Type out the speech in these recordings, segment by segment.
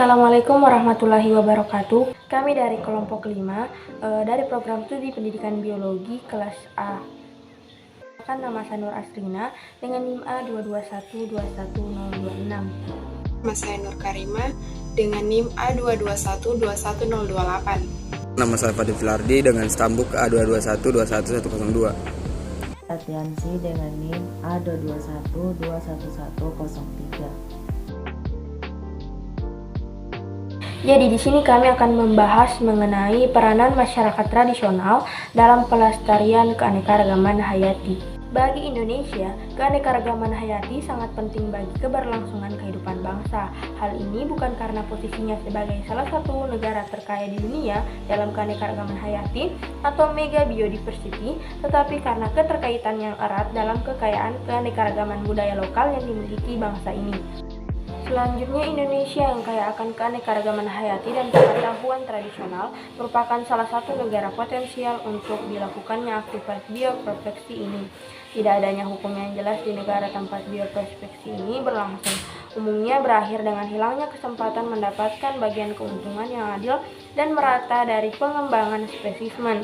Assalamualaikum warahmatullahi wabarakatuh. Kami dari kelompok 5 dari program studi pendidikan biologi kelas A. Nama saya Nur Asrina dengan NIM A22121026. Nama saya Nur Karima dengan NIM A221211028. Nama saya Fadil Filardi dengan stambuk A221-21102. Latiansi dengan NIM A221-21103. Jadi di sini kami akan membahas mengenai peranan masyarakat tradisional dalam pelestarian keanekaragaman hayati. Bagi Indonesia, keanekaragaman hayati sangat penting bagi keberlangsungan kehidupan bangsa. Hal ini bukan karena posisinya sebagai salah satu negara terkaya di dunia dalam keanekaragaman hayati atau mega biodiversity, tetapi karena keterkaitan yang erat dalam kekayaan keanekaragaman budaya lokal yang dimiliki bangsa ini. Selanjutnya, Indonesia yang kaya akan keanekaragaman hayati dan pengetahuan tradisional merupakan salah satu negara potensial untuk dilakukannya aktivitas bioproteksi ini. Tidak adanya hukum yang jelas di negara tempat bioproteksi ini berlangsung umumnya berakhir dengan hilangnya kesempatan mendapatkan bagian keuntungan yang adil dan merata dari pengembangan spesimen.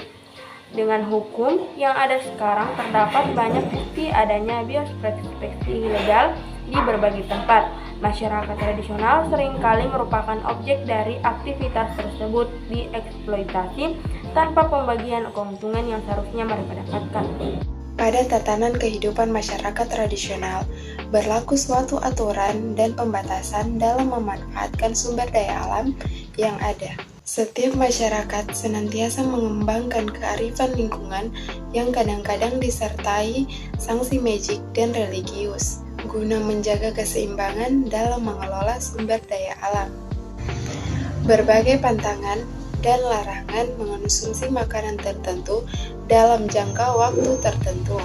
Dengan hukum yang ada sekarang, terdapat banyak bukti adanya bioproteksi ilegal di berbagai tempat. Masyarakat tradisional seringkali merupakan objek dari aktivitas tersebut dieksploitasi tanpa pembagian keuntungan yang seharusnya mereka dapatkan. Pada tatanan kehidupan masyarakat tradisional, berlaku suatu aturan dan pembatasan dalam memanfaatkan sumber daya alam yang ada. Setiap masyarakat senantiasa mengembangkan kearifan lingkungan yang kadang-kadang disertai sanksi magik dan religius, guna menjaga keseimbangan dalam mengelola sumber daya alam. Berbagai pantangan dan larangan mengonsumsi makanan tertentu dalam jangka waktu tertentu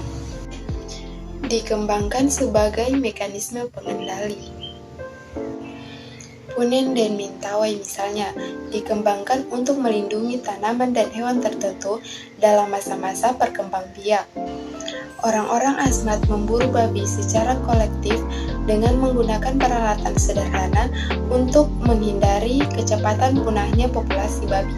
dikembangkan sebagai mekanisme pengendali. Punen dan Mentawai misalnya dikembangkan untuk melindungi tanaman dan hewan tertentu dalam masa-masa perkembang biak. Orang-orang Asmat memburu babi secara kolektif dengan menggunakan peralatan sederhana untuk menghindari kecepatan punahnya populasi babi.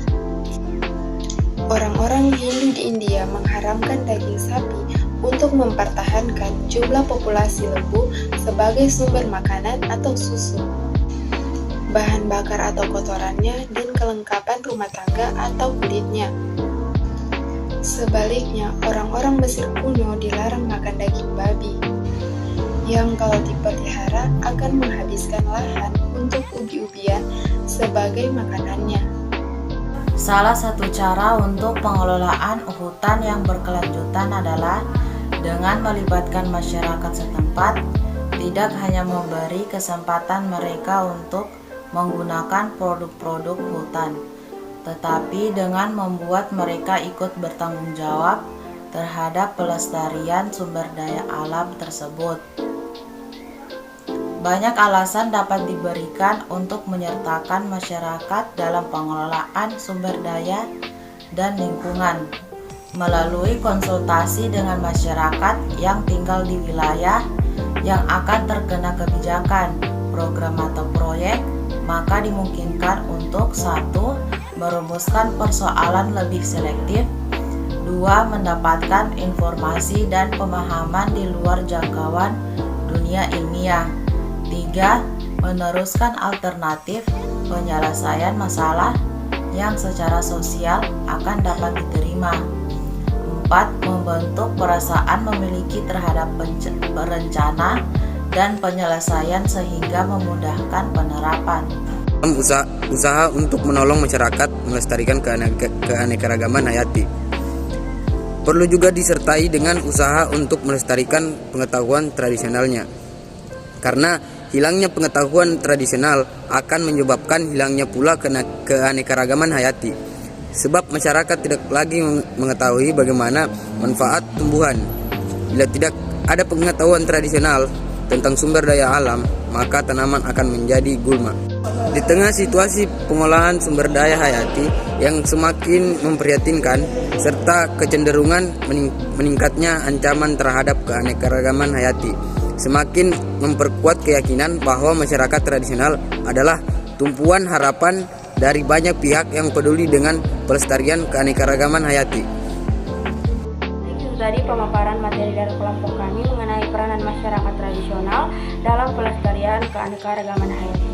Orang-orang Hindu di India mengharamkan daging sapi untuk mempertahankan jumlah populasi lembu sebagai sumber makanan atau susu, bahan bakar atau kotorannya, dan kelengkapan rumah tangga atau kulitnya. Sebaliknya, orang-orang Mesir kuno dilarang makan daging babi, yang kalau dipelihara akan menghabiskan lahan untuk ubi-ubian sebagai makanannya. Salah satu cara untuk pengelolaan hutan yang berkelanjutan adalah dengan melibatkan masyarakat setempat, tidak hanya memberi kesempatan mereka untuk menggunakan produk-produk hutan, tetapi dengan membuat mereka ikut bertanggung jawab terhadap pelestarian sumber daya alam tersebut. Banyak alasan dapat diberikan untuk menyertakan masyarakat dalam pengelolaan sumber daya dan lingkungan, melalui konsultasi dengan masyarakat yang tinggal di wilayah yang akan terkena kebijakan, program atau proyek, maka dimungkinkan untuk 1. Merumuskan persoalan lebih selektif, 2. Mendapatkan informasi dan pemahaman di luar jangkauan dunia ilmiah, 3. Meneruskan alternatif penyelesaian masalah yang secara sosial akan dapat diterima, 4. Membentuk perasaan memiliki terhadap berencana dan penyelesaian sehingga memudahkan penerapan. Usaha untuk menolong masyarakat melestarikan keanekaragaman hayati perlu juga disertai dengan usaha untuk melestarikan pengetahuan tradisionalnya, karena hilangnya pengetahuan tradisional akan menyebabkan hilangnya pula keanekaragaman hayati, sebab masyarakat tidak lagi mengetahui bagaimana manfaat tumbuhan. Bila tidak ada pengetahuan tradisional tentang sumber daya alam, maka tanaman akan menjadi gulma. Di tengah situasi pengolahan sumber daya hayati yang semakin memprihatinkan serta kecenderungan meningkatnya ancaman terhadap keanekaragaman hayati, semakin memperkuat keyakinan bahwa masyarakat tradisional adalah tumpuan harapan dari banyak pihak yang peduli dengan pelestarian keanekaragaman hayati. Itu tadi pemaparan materi dari kelompok kami mengenai peranan masyarakat tradisional dalam pelestarian keanekaragaman hayati.